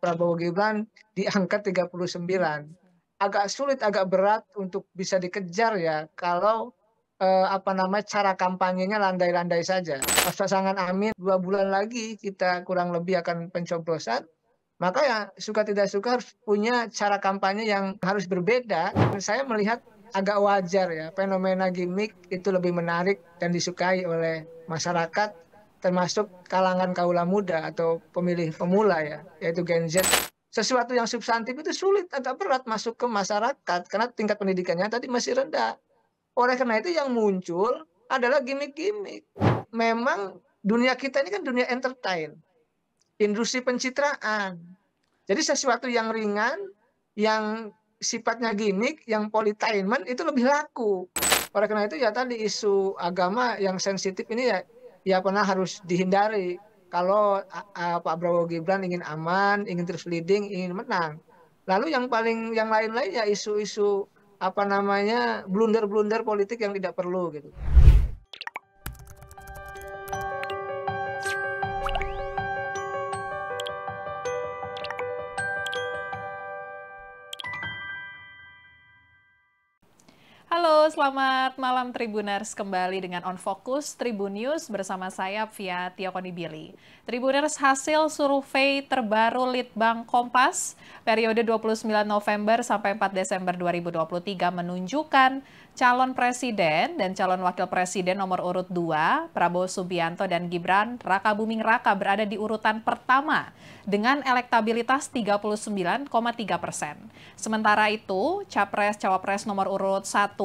Prabowo Gibran di angka 39. Agak sulit, agak berat untuk bisa dikejar ya kalau, cara kampanyenya landai-landai saja. Pas pasangan Amin 2 bulan lagi kita kurang lebih akan pencoblosan, maka ya suka tidak suka harus punya cara kampanye yang harus berbeda. Saya melihat agak wajar ya, fenomena gimmick itu lebih menarik dan disukai oleh masyarakat, termasuk kalangan kaula muda atau pemilih pemula ya, yaitu Gen Z. Sesuatu yang substantif itu sulit, agak berat masuk ke masyarakat karena tingkat pendidikannya tadi masih rendah. Oleh karena itu yang muncul adalah gimmick-gimmick. Memang dunia kita ini kan dunia entertain, industri pencitraan. Jadi sesuatu yang ringan, yang sifatnya gimmick, yang politainment itu lebih laku. Oleh karena itu ya tadi isu agama yang sensitif ini ya pernah harus dihindari. Kalau Pak Prabowo Gibran ingin aman, ingin terus leading, ingin menang. Lalu yang lain-lain ya isu-isu blunder-blunder politik yang tidak perlu gitu. Halo, selamat malam Tribuners. Kembali dengan On Focus Tribun News bersama saya via Tiokoni Billy. Tribuners, hasil survei terbaru Litbang Kompas periode 29 November sampai 4 Desember 2023 menunjukkan calon presiden dan calon wakil presiden nomor urut 2, Prabowo Subianto dan Gibran Rakabuming Raka berada di urutan pertama dengan elektabilitas 39,3%. Sementara itu, Capres-Cawapres nomor urut 1,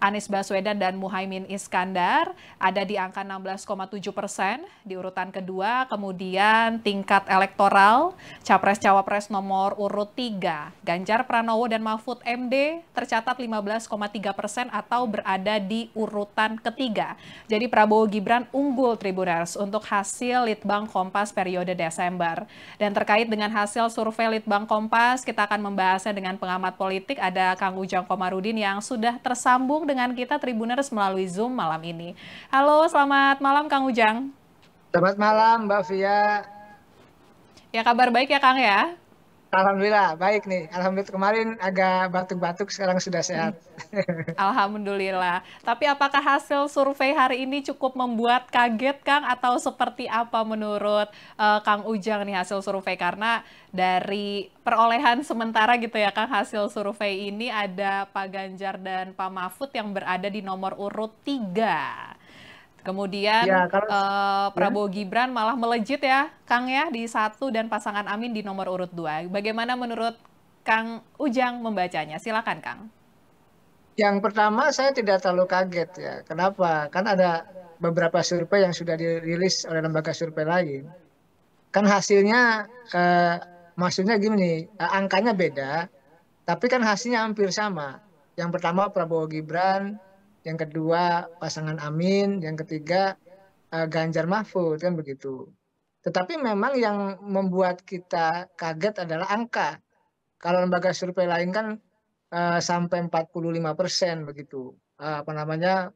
Anies Baswedan dan Muhaimin Iskandar ada di angka 16,7%. Di urutan kedua, kemudian tingkat elektoral, Capres-Cawapres nomor urut 3, Ganjar Pranowo dan Mahfud MD tercatat 15,3% atau berada di urutan ketiga. Jadi Prabowo Gibran unggul Tribuners untuk hasil Litbang Kompas periode Desember. Dan terkait dengan hasil survei Litbang Kompas, kita akan membahasnya dengan pengamat politik, ada Kang Ujang Komarudin yang sudah tersambung dengan kita Tribuners melalui Zoom malam ini. Halo, selamat malam Kang Ujang. Selamat malam Mbak Via. Ya, kabar baik ya Kang ya? Alhamdulillah, baik nih. Alhamdulillah kemarin agak batuk-batuk, sekarang sudah sehat. Alhamdulillah. Tapi apakah hasil survei hari ini cukup membuat kaget, Kang? Atau seperti apa menurut Kang Ujang nih hasil survei? Karena dari perolehan sementara gitu ya, Kang, hasil survei ini ada Pak Ganjar dan Pak Mahfud yang berada di nomor urut 3. Kemudian Ya, kalau ya, Prabowo Gibran malah melejit ya, Kang ya, di 1 dan pasangan Amin di nomor urut 2. Bagaimana menurut Kang Ujang membacanya? Silakan, Kang. yang pertama saya tidak terlalu kaget ya. Kenapa? Kan ada beberapa survei yang sudah dirilis oleh lembaga survei lain. Kan hasilnya, maksudnya gini, angkanya beda, tapi kan hasilnya hampir sama. Yang pertama Prabowo Gibran, yang kedua pasangan Amin, yang ketiga Ganjar Mahfud, kan begitu. Tetapi memang yang membuat kita kaget adalah angka. Kalau lembaga survei lain kan sampai 45% begitu.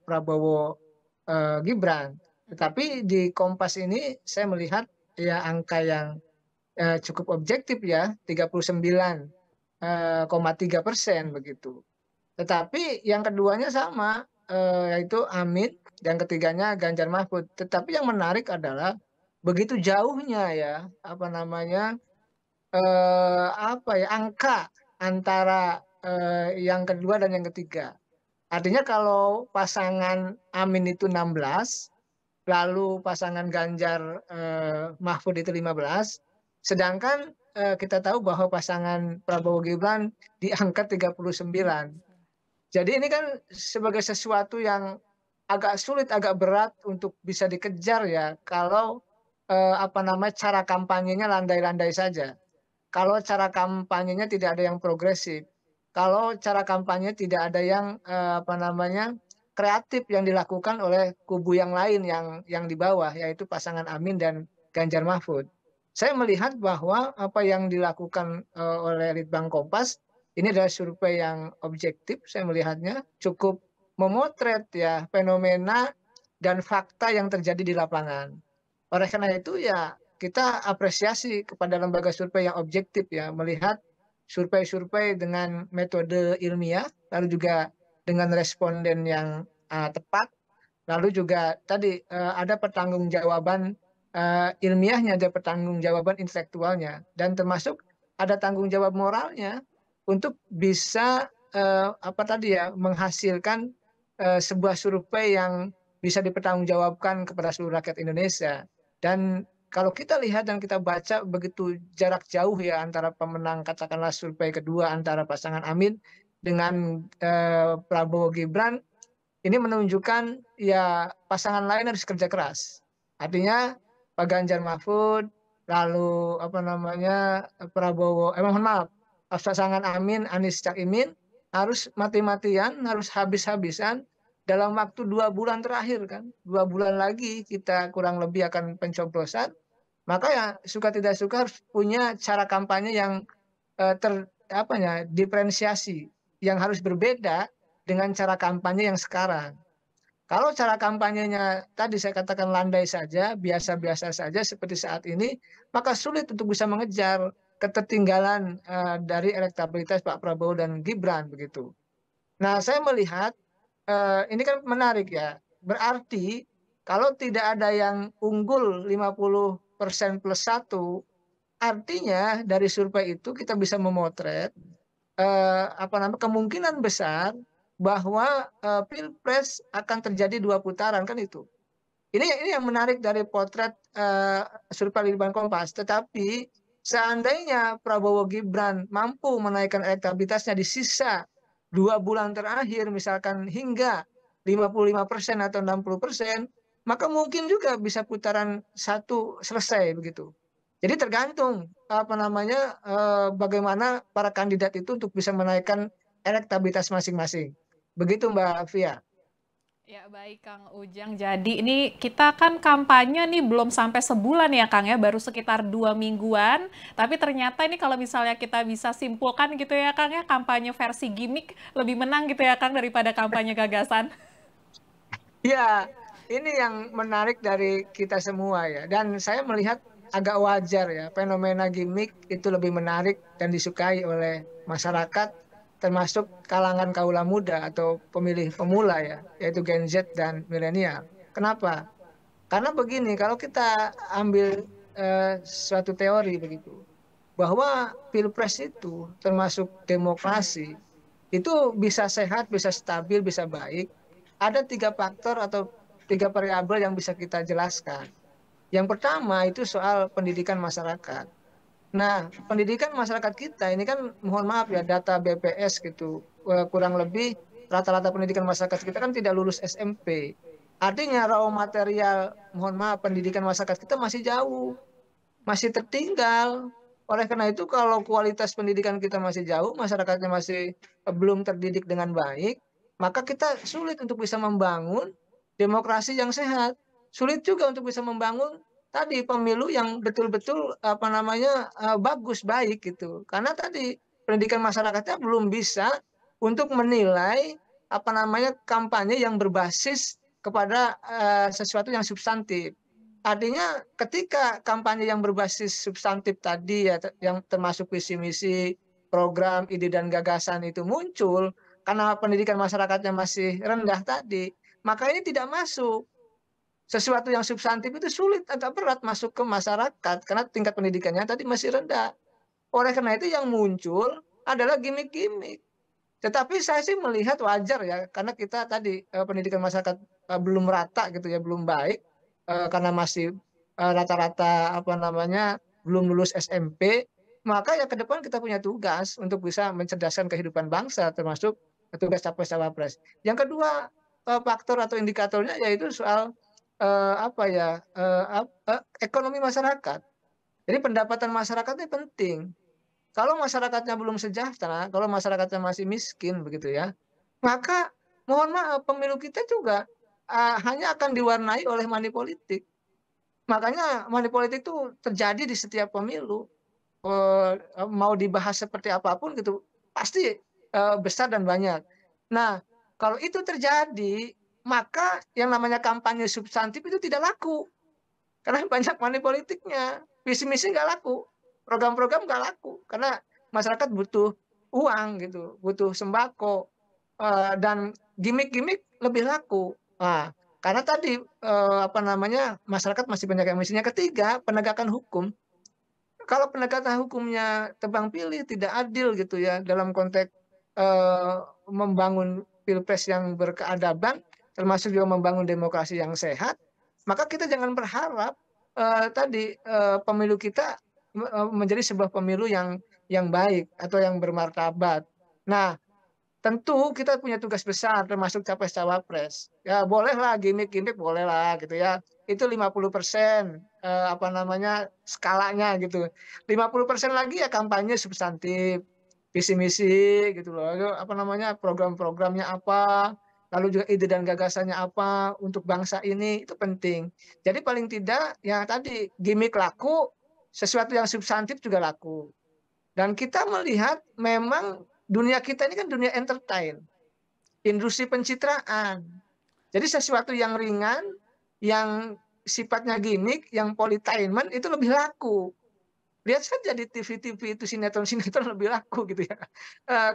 Prabowo Gibran. Tetapi di Kompas ini saya melihat ya angka yang cukup objektif ya, 39,3% begitu. Tetapi yang keduanya sama, yaitu Amin, dan ketiganya Ganjar Mahfud. Tetapi yang menarik adalah begitu jauhnya ya, angka antara yang kedua dan yang ketiga. Artinya kalau pasangan Amin itu 16, lalu pasangan Ganjar Mahfud itu 15, sedangkan kita tahu bahwa pasangan Prabowo Gibran di angka 39. Jadi ini kan sebagai sesuatu yang agak sulit, agak berat untuk bisa dikejar ya kalau cara kampanyenya landai-landai saja. Kalau cara kampanyenya tidak ada yang progresif, kalau cara kampanye tidak ada yang kreatif yang dilakukan oleh kubu yang lain yang di bawah, yaitu pasangan Amin dan Ganjar Mahfud. Saya melihat bahwa apa yang dilakukan oleh Litbang Kompas ini adalah survei yang objektif, saya melihatnya cukup memotret ya fenomena dan fakta yang terjadi di lapangan. Oleh karena itu ya kita apresiasi kepada lembaga survei yang objektif ya, melihat survei-survei dengan metode ilmiah, lalu juga dengan responden yang tepat, lalu juga tadi ada pertanggungjawaban ilmiahnya, ada pertanggungjawaban intelektualnya, dan termasuk ada tanggung jawab moralnya untuk bisa apa tadi ya, menghasilkan sebuah survei yang bisa dipertanggungjawabkan kepada seluruh rakyat Indonesia. Dan kalau kita lihat dan kita baca begitu jarak jauh ya antara pemenang katakanlah survei kedua antara pasangan Amin dengan Prabowo Gibran, ini menunjukkan ya pasangan lain harus kerja keras. Artinya Pak Ganjar Mahfud, lalu apa namanya Prabowo, mohon maaf, pasangan Amin, Anies Caimin harus mati-matian, harus habis-habisan dalam waktu 2 bulan terakhir kan. 2 bulan lagi kita kurang lebih akan pencoblosan. Maka ya suka tidak suka harus punya cara kampanye yang diferensiasi, yang harus berbeda dengan cara kampanye yang sekarang. Kalau cara kampanyenya tadi saya katakan landai saja, biasa-biasa saja seperti saat ini, maka sulit untuk bisa mengejar ketertinggalan dari elektabilitas Pak Prabowo dan Gibran begitu. Nah, saya melihat ini kan menarik ya. Berarti kalau tidak ada yang unggul 50% plus 1, artinya dari survei itu kita bisa memotret kemungkinan besar bahwa pilpres akan terjadi 2 putaran kan itu. Ini yang menarik dari potret survei Litbang Kompas. Tetapi seandainya Prabowo Gibran mampu menaikkan elektabilitasnya di sisa 2 bulan terakhir, misalkan hingga 55% atau 60%, maka mungkin juga bisa putaran 1 selesai begitu. Jadi tergantung bagaimana para kandidat itu untuk bisa menaikkan elektabilitas masing-masing. Begitu Mbak Fia. Ya baik Kang Ujang, jadi ini kita kan kampanye nih belum sampai sebulan ya Kang ya, baru sekitar 2 mingguan. Tapi ternyata ini kalau misalnya kita bisa simpulkan gitu ya Kang ya, kampanye versi gimmick lebih menang gitu ya Kang daripada kampanye gagasan. Ya, ini yang menarik dari kita semua ya. Dan saya melihat agak wajar ya, fenomena gimmick itu lebih menarik dan disukai oleh masyarakat, termasuk kalangan kaula muda atau pemilih pemula ya, yaitu Gen Z dan milenial. Kenapa? Karena begini, kalau kita ambil suatu teori begitu, bahwa pilpres itu termasuk demokrasi, itu bisa sehat, bisa stabil, bisa baik. Ada 3 faktor atau 3 variabel yang bisa kita jelaskan. Yang pertama itu soal pendidikan masyarakat. Nah, pendidikan masyarakat kita ini kan mohon maaf ya, data BPS gitu, kurang lebih rata-rata pendidikan masyarakat kita kan tidak lulus SMP. Artinya raw material, mohon maaf, pendidikan masyarakat kita masih jauh, masih tertinggal. Oleh karena itu kalau kualitas pendidikan kita masih jauh, masyarakatnya masih belum terdidik dengan baik, maka kita sulit untuk bisa membangun demokrasi yang sehat. Sulit juga untuk bisa membangun tadi pemilu yang betul-betul bagus, baik gitu. Karena tadi pendidikan masyarakatnya belum bisa untuk menilai kampanye yang berbasis kepada sesuatu yang substantif. Artinya ketika kampanye yang berbasis substantif tadi ya, yang termasuk visi misi, program, ide dan gagasan itu muncul karena pendidikan masyarakatnya masih rendah tadi, maka ini tidak masuk. Sesuatu yang substantif itu sulit, agak berat masuk ke masyarakat karena tingkat pendidikannya tadi masih rendah. Oleh karena itu yang muncul adalah gimmick-gimmick. Tetapi saya sih melihat wajar ya, karena kita tadi pendidikan masyarakat belum rata gitu ya, belum baik, karena masih rata-rata belum lulus SMP, maka ya ke depan kita punya tugas untuk bisa mencerdaskan kehidupan bangsa, termasuk tugas capres-cawapres. Yang kedua faktor atau indikatornya yaitu soal ekonomi masyarakat. Jadi pendapatan masyarakat ini penting. Kalau masyarakatnya belum sejahtera, kalau masyarakatnya masih miskin begitu ya, maka mohon maaf pemilu kita juga hanya akan diwarnai oleh money politik. Makanya money politik itu terjadi di setiap pemilu. Mau dibahas seperti apapun gitu, pasti besar dan banyak. Nah, kalau itu terjadi, maka yang namanya kampanye substantif itu tidak laku. karena banyak money politiknya. Visi misi nggak laku, program-program nggak laku, karena masyarakat butuh uang gitu, butuh sembako, dan gimmick-gimmick lebih laku. Nah, karena tadi apa namanya, masyarakat masih banyak yang misinya. Ketiga, penegakan hukum. Kalau penegakan hukumnya tebang pilih, tidak adil gitu ya, dalam konteks membangun pilpres yang berkeadaban, termasuk juga membangun demokrasi yang sehat, maka kita jangan berharap tadi pemilu kita menjadi sebuah pemilu yang baik atau yang bermartabat. Nah, tentu kita punya tugas besar termasuk capres-cawapres. Ya bolehlah gimmick-gimmick bolehlah gitu ya. Itu 50% apa namanya skalanya gitu. 50% lagi ya kampanye substantif, visi misi gitu loh. Lalu apa namanya program-programnya apa, lalu juga ide dan gagasannya apa untuk bangsa ini itu penting. Jadi paling tidak yang tadi gimmick laku, sesuatu yang substantif juga laku. Dan kita melihat memang dunia kita ini kan dunia entertain, industri pencitraan. Jadi sesuatu yang ringan, yang sifatnya gimmick, yang politainment itu lebih laku. Lihat saja di TV-TV itu sinetron-sinetron lebih laku gitu ya.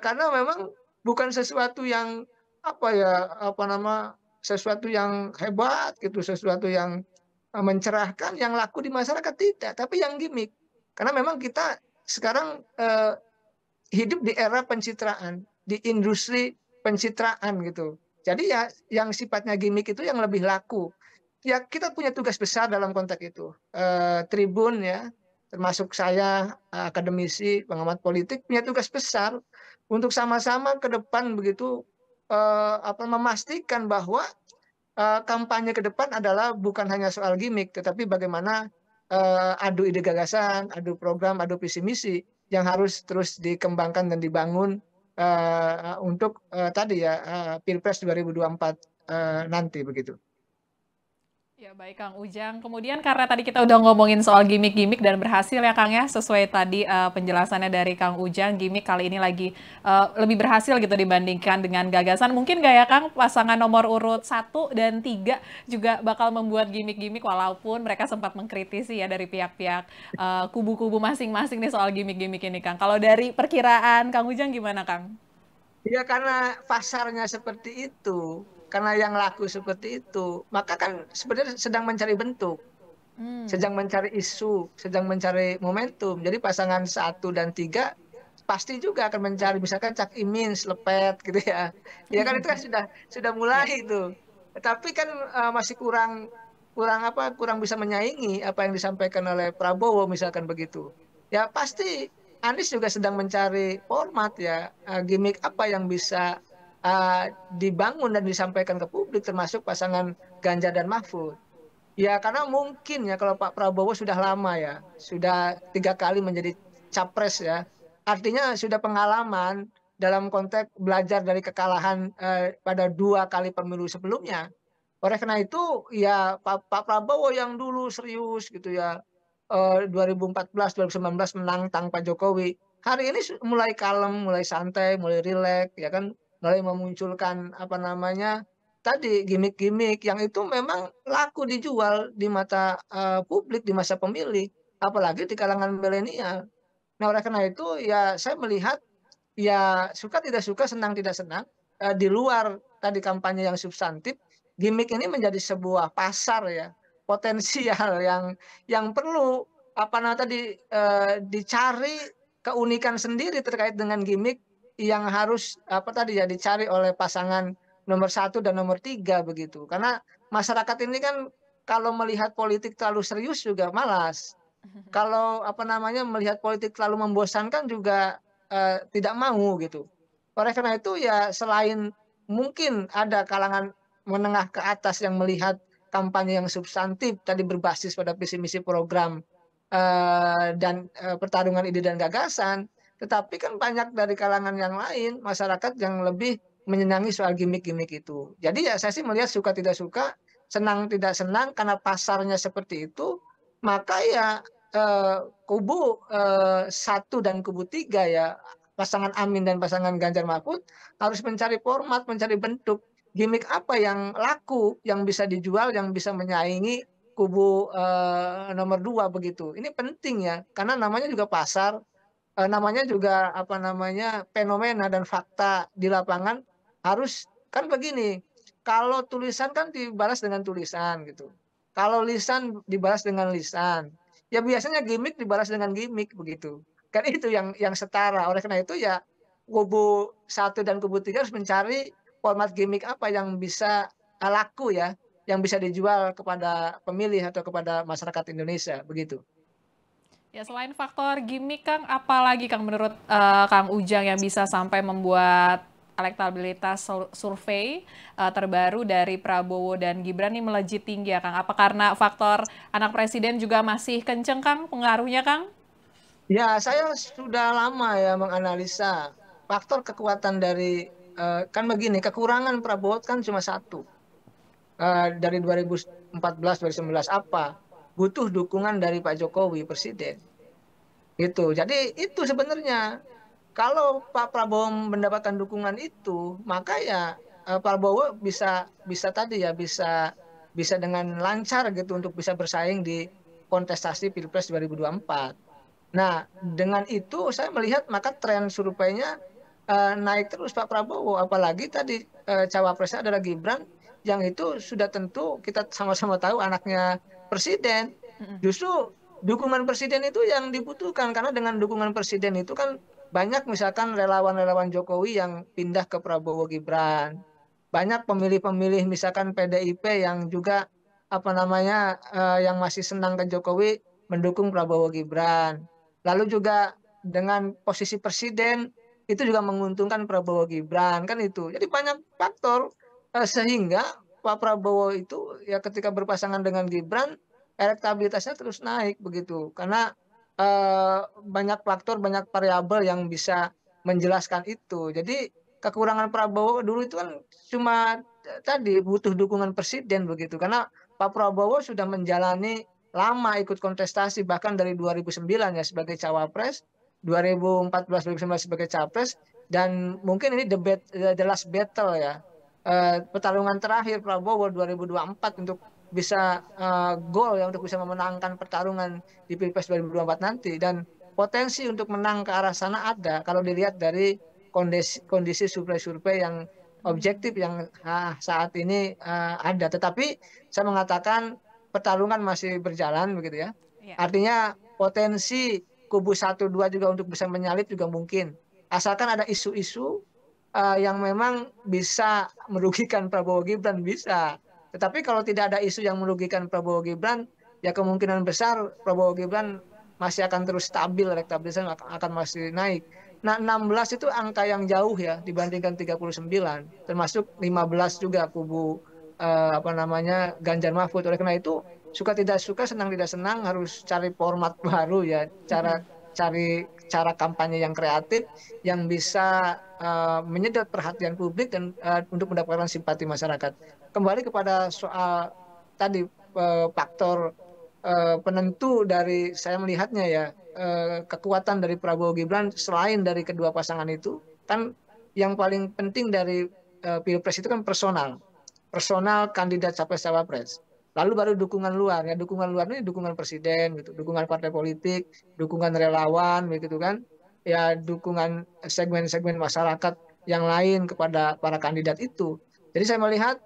Karena memang bukan sesuatu yang apa ya, apa nama, sesuatu yang hebat gitu, sesuatu yang mencerahkan, yang laku di masyarakat tidak, tapi yang gimmick. Karena memang kita sekarang hidup di era pencitraan, di industri pencitraan gitu. Jadi ya yang sifatnya gimmick itu yang lebih laku. Ya kita punya tugas besar dalam konteks itu. Tribun ya, termasuk saya akademisi, pengamat politik punya tugas besar untuk sama-sama ke depan begitu memastikan bahwa kampanye ke depan adalah bukan hanya soal gimmick, tetapi bagaimana adu ide gagasan, adu program, adu visi misi yang harus terus dikembangkan dan dibangun untuk tadi ya Pilpres 2024 nanti begitu. Ya baik Kang Ujang. Kemudian karena tadi kita udah ngomongin soal gimmick-gimmick dan berhasil ya Kang ya, sesuai tadi penjelasannya dari Kang Ujang, gimmick kali ini lagi lebih berhasil gitu dibandingkan dengan gagasan. Mungkin nggak ya Kang, pasangan nomor urut 1 dan 3 juga bakal membuat gimmick-gimmick walaupun mereka sempat mengkritisi ya dari pihak-pihak kubu-kubu masing-masing nih soal gimmick-gimmick ini Kang. Kalau dari perkiraan Kang Ujang gimana Kang? Ya karena pasarnya seperti itu, karena yang laku seperti itu, maka kan sebenarnya sedang mencari bentuk, Hmm. sedang mencari isu, sedang mencari momentum. Jadi pasangan 1 dan 3 pasti juga akan mencari misalkan Cak Imin, Lepet gitu ya. Ya kan itu kan sudah Ya. mulai itu. Tapi kan masih kurang kurang apa kurang bisa menyaingi apa yang disampaikan oleh Prabowo misalkan begitu. Ya pasti Anies juga sedang mencari format ya gimmick apa yang bisa dibangun dan disampaikan ke publik termasuk pasangan Ganjar dan Mahfud. Ya karena mungkin ya kalau Pak Prabowo sudah lama ya, sudah 3 kali menjadi capres ya, artinya sudah pengalaman dalam konteks belajar dari kekalahan pada 2 kali pemilu sebelumnya. Oleh karena itu ya Pak Prabowo yang dulu serius gitu ya, 2014, 2019 menang tanpa Jokowi. Hari ini mulai kalem, mulai santai, mulai rileks ya kan, mulai memunculkan apa namanya tadi gimmick-gimmick yang itu memang laku dijual di mata publik, di masa pemilih, apalagi di kalangan milenial. Nah, oleh karena itu ya saya melihat ya suka tidak suka, senang tidak senang, di luar tadi kampanye yang substantif, gimik ini menjadi sebuah pasar ya, potensial yang perlu apa namanya tadi, dicari keunikan sendiri terkait dengan gimik yang harus apa tadi ya, dicari oleh pasangan nomor 1 dan nomor 3 begitu. Karena masyarakat ini kan kalau melihat politik terlalu serius juga malas. Kalau apa namanya, melihat politik terlalu membosankan juga, tidak mau gitu. Oleh karena itu ya selain mungkin ada kalangan menengah ke atas yang melihat kampanye yang substantif tadi berbasis pada visi misi program, dan, pertarungan ide dan gagasan, tetapi kan banyak dari kalangan yang lain, masyarakat yang lebih menyenangi soal gimik-gimik itu. Jadi ya saya sih melihat suka tidak suka, senang tidak senang karena pasarnya seperti itu, maka ya kubu 1 dan kubu 3 ya, pasangan Amin dan pasangan Ganjar Mahfud harus mencari format, mencari bentuk, gimik apa yang laku, yang bisa dijual, yang bisa menyaingi kubu nomor 2 begitu. Ini penting ya, karena namanya juga pasar, namanya juga apa namanya, fenomena dan fakta di lapangan harus kan begini, kalau tulisan kan dibalas dengan tulisan gitu. Kalau lisan dibalas dengan lisan. Ya biasanya gimik dibalas dengan gimik begitu. Kan itu yang setara. Oleh karena itu ya kubu 1 dan kubu 3 harus mencari format gimik apa yang bisa, laku ya, yang bisa dijual kepada pemilih atau kepada masyarakat Indonesia, begitu. Ya, selain faktor gimmick, Kang, apalagi Kang menurut Kang Ujang yang bisa sampai membuat elektabilitas survei terbaru dari Prabowo dan Gibran ini melejit tinggi ya, Kang? Apa karena faktor anak presiden juga masih kenceng, Kang, pengaruhnya, Kang? Ya, saya sudah lama ya menganalisa faktor kekuatan dari, kan begini, kekurangan Prabowo kan cuma satu, dari 2014, 2019 apa? Butuh dukungan dari Pak Jokowi, presiden. Gitu. Jadi itu sebenarnya, kalau Pak Prabowo mendapatkan dukungan itu, maka ya, Prabowo bisa bisa tadi ya, bisa bisa dengan lancar gitu untuk bisa bersaing di kontestasi Pilpres 2024. Nah, dengan itu saya melihat maka tren surveinya, naik terus Pak Prabowo, apalagi tadi, cawapresnya adalah Gibran, yang itu sudah tentu kita sama-sama tahu anaknya presiden. Mm-mm. Justru dukungan presiden itu yang dibutuhkan, karena dengan dukungan presiden itu kan banyak misalkan relawan-relawan Jokowi yang pindah ke Prabowo Gibran. Banyak pemilih-pemilih misalkan PDIP yang juga apa namanya, yang masih senang ke Jokowi mendukung Prabowo Gibran. Lalu juga dengan posisi presiden itu juga menguntungkan Prabowo Gibran kan itu. Jadi banyak faktor, sehingga Pak Prabowo itu ya ketika berpasangan dengan Gibran elektabilitasnya terus naik begitu. Karena banyak faktor, banyak variabel yang bisa menjelaskan itu. Jadi kekurangan Prabowo dulu itu kan cuma tadi butuh dukungan presiden begitu. Karena Pak Prabowo sudah menjalani lama ikut kontestasi bahkan dari 2009 ya sebagai cawapres, 2014 2019 sebagai capres, dan mungkin ini the last battle ya. Pertarungan terakhir Prabowo 2024 untuk bisa gol ya untuk bisa memenangkan pertarungan di Pilpres 2024 nanti, dan potensi untuk menang ke arah sana ada kalau dilihat dari kondisi survei-survei yang objektif yang saat ini ada. Tetapi saya mengatakan pertarungan masih berjalan begitu ya. Ya. Artinya potensi kubu 1 2 juga untuk bisa menyalip juga mungkin. Asalkan ada isu-isu yang memang bisa merugikan Prabowo Gibran bisa. Tetapi kalau tidak ada isu yang merugikan Prabowo Gibran, ya kemungkinan besar Prabowo Gibran masih akan terus stabil, elektabilitasnya akan masih naik. Nah, 16 itu angka yang jauh ya dibandingkan 39, termasuk 15 juga kubu apa namanya Ganjar Mahfud. Oleh karena itu suka tidak suka, senang tidak senang harus cari format baru ya, cari cara kampanye yang kreatif yang bisa menyedot perhatian publik dan untuk mendapatkan simpati masyarakat. Kembali kepada soal tadi faktor penentu dari saya melihatnya ya, kekuatan dari Prabowo Gibran selain dari kedua pasangan itu kan yang paling penting dari Pilpres itu kan personal, personal kandidat capres cawapres. Lalu baru dukungan luar ya, dukungan luar ini dukungan presiden gitu, dukungan partai politik, dukungan relawan begitu kan, ya dukungan segmen-segmen masyarakat yang lain kepada para kandidat itu. Jadi saya melihat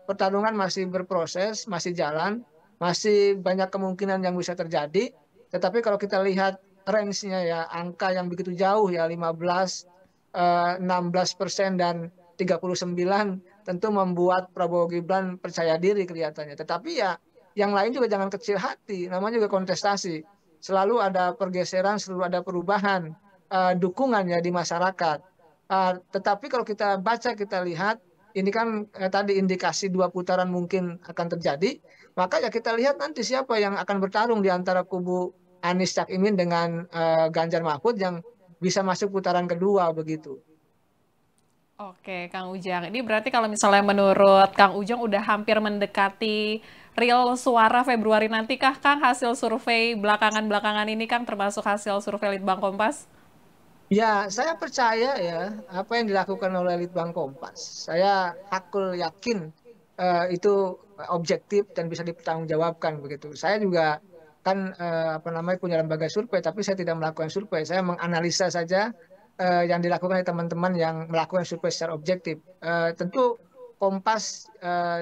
pertarungan masih berproses, masih jalan, masih banyak kemungkinan yang bisa terjadi. Tetapi kalau kita lihat range-nya ya, angka yang begitu jauh ya, 15, 16% dan 39 tentu membuat Prabowo Gibran percaya diri kelihatannya. Tetapi ya yang lain juga jangan kecil hati, namanya juga kontestasi. Selalu ada pergeseran, selalu ada perubahan dukungan ya di masyarakat. Tetapi kalau kita baca, kita lihat, ini kan tadi indikasi 2 putaran mungkin akan terjadi, maka ya kita lihat nanti siapa yang akan bertarung di antara kubu Anies Cak Imin dengan Ganjar Mahfud yang bisa masuk putaran kedua begitu. Oke, Kang Ujang. Ini berarti kalau misalnya menurut Kang Ujang udah hampir mendekati real suara Februari nanti kah, Kang, hasil survei belakangan-belakangan ini, Kang, termasuk hasil survei Litbang Kompas? Ya, saya percaya ya apa yang dilakukan oleh Litbang Kompas. Saya hakul yakin itu objektif dan bisa dipertanggungjawabkan begitu. Saya juga kan punya lembaga survei, tapi saya tidak melakukan survei. Saya menganalisa saja yang dilakukan oleh teman-teman yang melakukan survei secara objektif. Tentu Kompas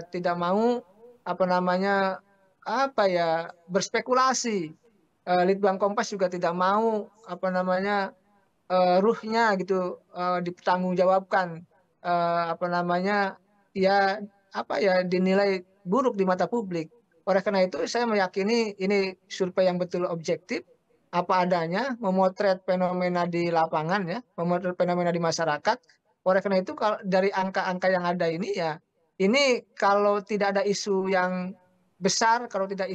tidak mau apa namanya berspekulasi. Litbang Kompas juga tidak mau ruhnya gitu dipertanggungjawabkan, ya dinilai buruk di mata publik. Oleh karena itu saya meyakini ini survei yang betul objektif, apa adanya, memotret fenomena di lapangan ya, memotret fenomena di masyarakat. Oleh karena itu kalau dari angka-angka yang ada ini ya, ini kalau tidak ada isu yang besar, kalau tidak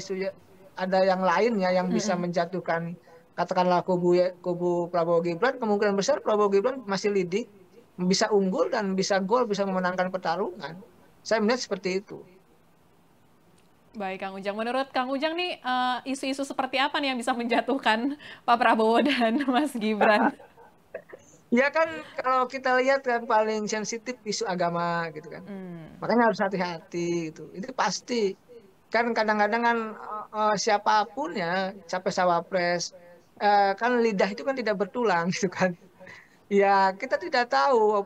ada yang lainnya yang bisa menjatuhkan katakanlah kubu Prabowo Gibran, kemungkinan besar Prabowo Gibran masih leading, bisa unggul dan bisa gol, bisa memenangkan pertarungan. Saya melihat seperti itu. Baik, Kang Ujang. Menurut Kang Ujang nih, isu-isu seperti apa nih yang bisa menjatuhkan Pak Prabowo dan Mas Gibran? Ya kan kalau kita lihat kan paling sensitif isu agama gitu kan. Makanya harus hati-hati gitu. Itu pasti. Kan kadang-kadang kan siapapun ya, capres cawapres, kan lidah itu kan tidak bertulang gitu kan. Ya kita tidak tahu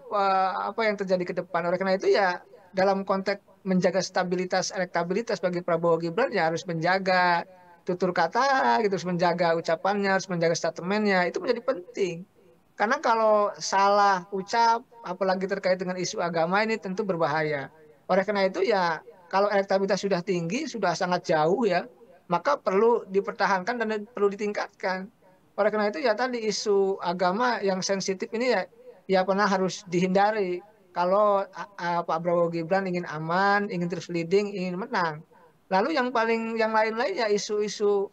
apa yang terjadi ke depan. Oleh karena itu ya dalam konteks menjaga stabilitas elektabilitas bagi Prabowo Gibran ya harus menjaga tutur kata gitu, harus menjaga ucapannya, harus menjaga statementnya, itu menjadi penting. Karena kalau salah ucap, apalagi terkait dengan isu agama ini tentu berbahaya. Oleh karena itu ya kalau elektabilitas sudah tinggi, sudah sangat jauh ya, maka perlu dipertahankan dan perlu ditingkatkan. Oleh karena itu ya tadi isu agama yang sensitif ini ya pernah harus dihindari. Kalau Pak Prabowo Gibran ingin aman, ingin terus leading, ingin menang. Lalu yang lain-lain ya isu-isu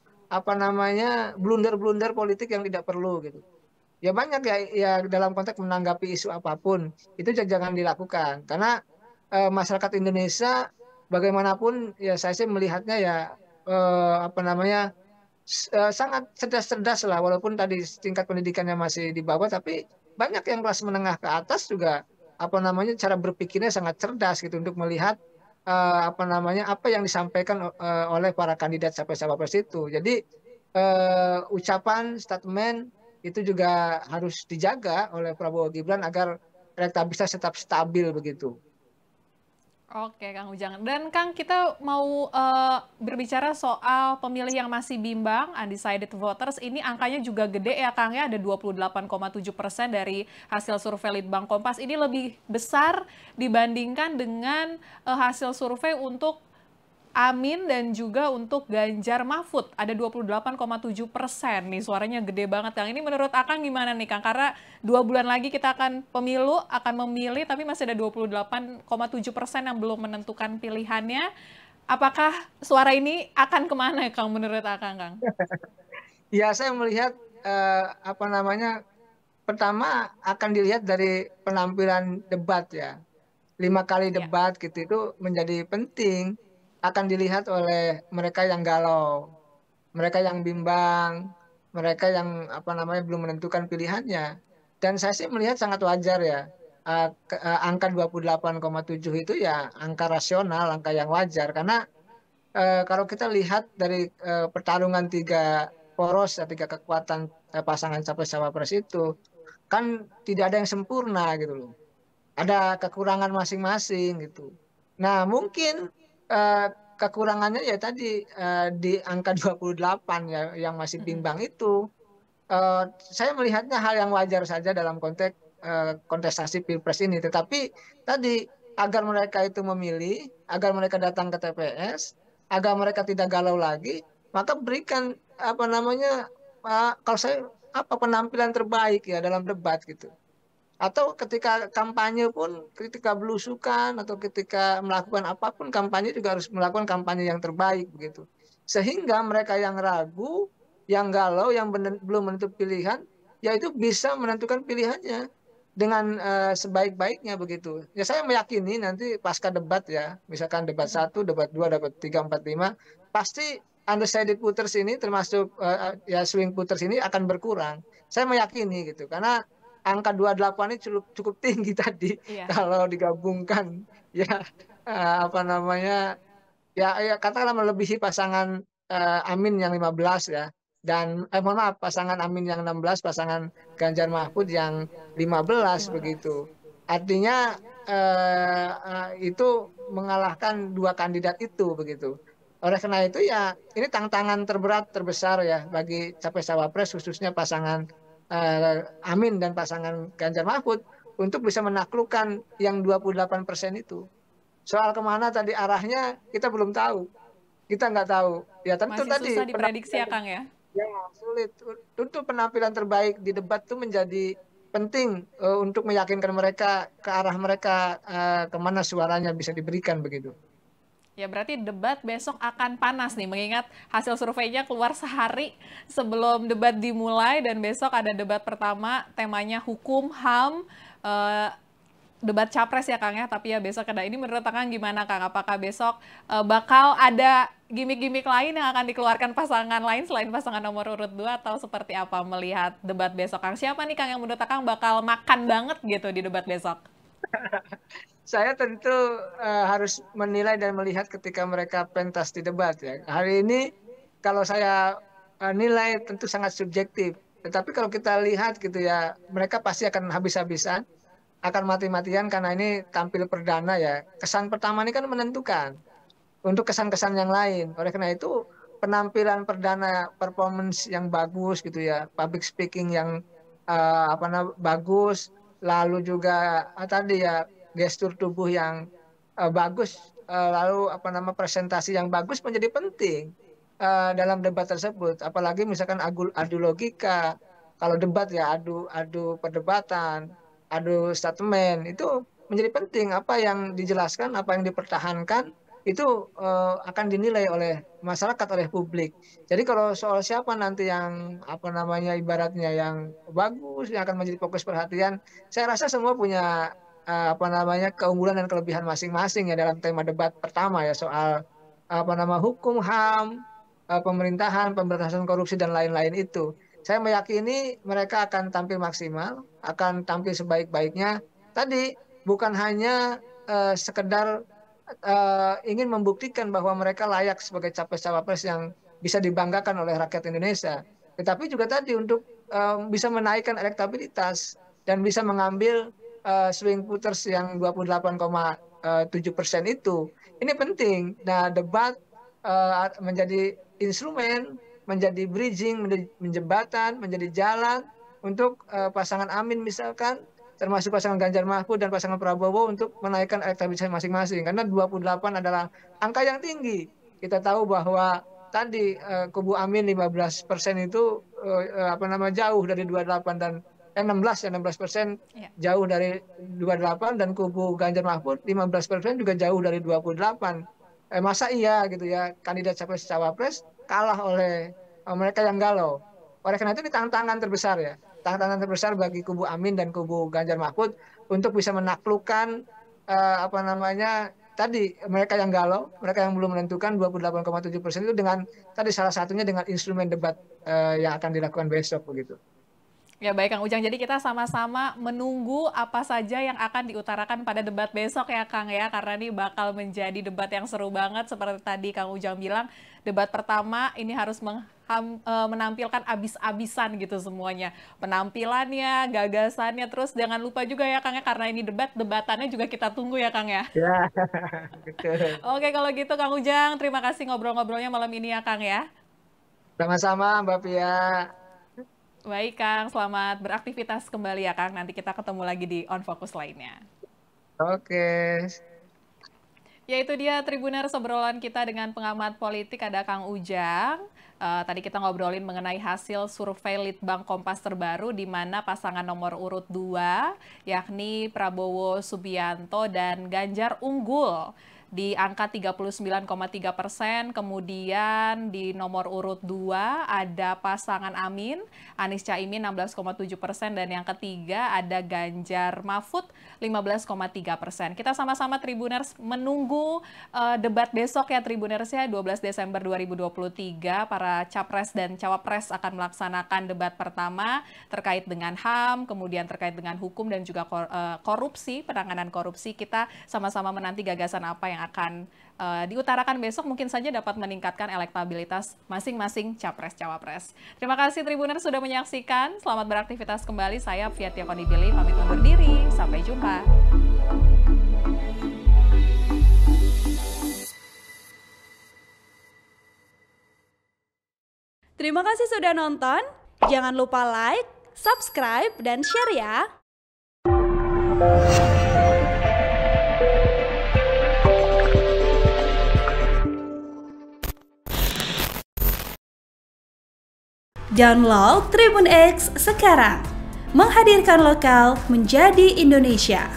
blunder-blunder politik yang tidak perlu gitu. Ya banyak ya dalam konteks menanggapi isu apapun itu jangan dilakukan karena masyarakat Indonesia bagaimanapun ya saya sih melihatnya ya eh, apa namanya sangat cerdas-cerdas lah, walaupun tadi tingkat pendidikannya masih di bawah, tapi banyak yang kelas menengah ke atas juga cara berpikirnya sangat cerdas gitu untuk melihat apa yang disampaikan oleh para kandidat capres-cawapres itu. Jadi ucapan, statement itu juga harus dijaga oleh Prabowo Gibran agar elektabilitas tetap stabil begitu. Oke, Kang Ujang. Dan Kang, kita mau berbicara soal pemilih yang masih bimbang, undecided voters. Ini angkanya juga gede ya, Kang, ya. Ada 28,7% dari hasil survei Litbang Kompas. Ini lebih besar dibandingkan dengan hasil survei untuk Amin dan juga untuk Ganjar Mahfud ada 28,7% nih, suaranya gede banget Kang. Ini menurut Akang gimana nih Kang? Karena 2 bulan lagi kita akan pemilu, akan memilih, tapi masih ada 28,7% yang belum menentukan pilihannya. Apakah suara ini akan kemana Kang menurut Akang Kang? Ya saya melihat pertama akan dilihat dari penampilan debat ya. 5 kali Ya. debat gitu itu menjadi penting, akan dilihat oleh mereka yang galau, mereka yang bimbang, mereka yang belum menentukan pilihannya. Dan saya sih melihat sangat wajar ya. Angka 28,7 itu ya angka rasional, angka yang wajar karena kalau kita lihat dari pertarungan tiga poros, tiga kekuatan pasangan capres cawapres itu kan tidak ada yang sempurna gitu loh. Ada kekurangan masing-masing gitu. Nah, mungkin eh, kekurangannya ya tadi di angka 28 ya yang masih bimbang itu. Saya melihatnya hal yang wajar saja dalam konteks kontestasi Pilpres ini. Tetapi tadi agar mereka itu memilih, agar mereka datang ke TPS, agar mereka tidak galau lagi, maka berikan kalau saya penampilan terbaik ya dalam debat gitu. Atau ketika kampanye pun, ketika belusukan atau ketika melakukan apapun kampanye juga harus melakukan kampanye yang terbaik begitu. Sehingga mereka yang ragu, yang galau, yang belum menentukan pilihan, yaitu bisa menentukan pilihannya dengan sebaik-baiknya begitu. Ya saya meyakini nanti pasca debat ya, misalkan debat 1, debat 2, debat 3, 4, 5, pasti undecided voters ini termasuk ya swing voters ini akan berkurang. Saya meyakini gitu karena angka 28 ini cukup tinggi tadi Iya. kalau digabungkan ya apa namanya, ya katakanlah melebihi pasangan, Amin yang 15 ya, dan mohon maaf, pasangan Amin yang 16, pasangan Ganjar Mahfud yang 15 15. begitu. Artinya, itu mengalahkan 2 kandidat itu begitu. Oleh karena itu ya ini tantangan terberat, terbesar ya bagi capres-cawapres khususnya pasangan, Amin dan pasangan Ganjar Mahfud untuk bisa menaklukkan yang 28% itu. Soal kemana tadi arahnya kita belum tahu, kita nggak tahu. Ya tentu Masih susah tadi diprediksi penampilan ya Kang ya? ya sulit. Tentu penampilan terbaik di debat itu menjadi penting untuk meyakinkan mereka ke arah mereka, kemana suaranya bisa diberikan begitu. Ya berarti debat besok akan panas nih, mengingat hasil surveinya keluar sehari sebelum debat dimulai dan besok ada debat pertama, temanya hukum, HAM, eh, debat capres ya Kang ya, tapi ya besok ada ini menurut Kang gimana Kang? Apakah besok bakal ada gimmick-gimmick lain yang akan dikeluarkan pasangan lain selain pasangan nomor urut 2 atau seperti apa melihat debat besok Kang? Siapa nih Kang yang menurut Kang bakal makan banget gitu di debat besok? Saya tentu harus menilai dan melihat ketika mereka pentas di debat ya. Hari ini kalau saya nilai tentu sangat subjektif. Tetapi kalau kita lihat gitu ya, mereka pasti akan habis-habisan, akan mati-matian karena ini tampil perdana ya. Kesan pertama ini kan menentukan untuk kesan-kesan yang lain. Oleh karena itu penampilan perdana, performance yang bagus gitu ya, public speaking yang bagus, lalu juga tadi ya gestur tubuh yang bagus, lalu presentasi yang bagus menjadi penting dalam debat tersebut. Apalagi misalkan adu logika, kalau debat ya adu adu perdebatan, adu statement itu menjadi penting. Apa yang dijelaskan, apa yang dipertahankan itu akan dinilai oleh masyarakat, oleh publik. Jadi kalau soal siapa nanti yang ibaratnya yang bagus, yang akan menjadi fokus perhatian, saya rasa semua punya keunggulan dan kelebihan masing-masing ya dalam tema debat pertama ya soal hukum, HAM, pemerintahan, pemberantasan korupsi dan lain-lain itu. Saya meyakini mereka akan tampil maksimal, akan tampil sebaik-baiknya. Tadi bukan hanya sekedar ingin membuktikan bahwa mereka layak sebagai capres-cawapres yang bisa dibanggakan oleh rakyat Indonesia. Tetapi juga tadi untuk bisa menaikkan elektabilitas dan bisa mengambil swing voters yang 28,7% itu. Ini penting. Nah, debat menjadi instrumen, menjadi bridging, menjadi jembatan, menjadi jalan untuk pasangan Amin misalkan, termasuk pasangan Ganjar Mahfud dan pasangan Prabowo untuk menaikkan elektabilitas masing-masing. Karena 28 adalah angka yang tinggi. Kita tahu bahwa tadi kubu Amin 15% itu jauh dari 28 dan 16 ya 16% Ya. jauh dari 28 dan kubu Ganjar Mahfud 15% juga jauh dari 28. Masa iya gitu ya kandidat capres cawapres kalah oleh mereka yang galau. Oleh karena itu ini tantangan terbesar ya. Tantangan terbesar bagi kubu Amin dan kubu Ganjar Mahfud untuk bisa menaklukkan tadi mereka yang galau, mereka yang belum menentukan 28,7% itu dengan tadi salah satunya dengan instrumen debat yang akan dilakukan besok begitu. Ya baik Kang Ujang, jadi kita sama-sama menunggu apa saja yang akan diutarakan pada debat besok ya Kang ya, karena ini bakal menjadi debat yang seru banget seperti tadi Kang Ujang bilang, debat pertama ini harus menampilkan abis-abisan gitu semuanya, penampilannya, gagasannya, terus jangan lupa juga ya Kang ya, karena ini debatannya juga kita tunggu ya Kang ya. Ya, betul. Oke kalau gitu Kang Ujang, terima kasih ngobrol-ngobrolnya malam ini ya Kang ya. Sama-sama Mbak Pia. Baik Kang, selamat beraktivitas kembali ya Kang. Nanti kita ketemu lagi di On Focus lainnya. Oke. Ya itu dia Tribuners obrolan kita dengan pengamat politik ada Kang Ujang. Tadi kita ngobrolin mengenai hasil survei Litbang Kompas terbaru di mana pasangan nomor urut 2 yakni Prabowo Subianto dan Ganjar unggul di angka 39,3%, kemudian di nomor urut 2 ada pasangan Amin, Anies Caimin 16,7%, dan yang ketiga ada Ganjar Mahfud 15,3%. Kita sama-sama Tribuners menunggu debat besok ya Tribuners ya, 12 Desember 2023, para capres dan cawapres akan melaksanakan debat pertama terkait dengan HAM, kemudian terkait dengan hukum dan juga korupsi, penanganan korupsi. Kita sama-sama menanti gagasan apa yang yang akan diutarakan besok mungkin saja dapat meningkatkan elektabilitas masing-masing capres-cawapres. Terima kasih Tribuners sudah menyaksikan. Selamat beraktivitas kembali. Saya Fia Tiakonibili pamit undur diri. Sampai jumpa. Terima kasih sudah nonton. Jangan lupa like, subscribe, dan share ya. Download Tribun X sekarang. Menghadirkan lokal menjadi Indonesia.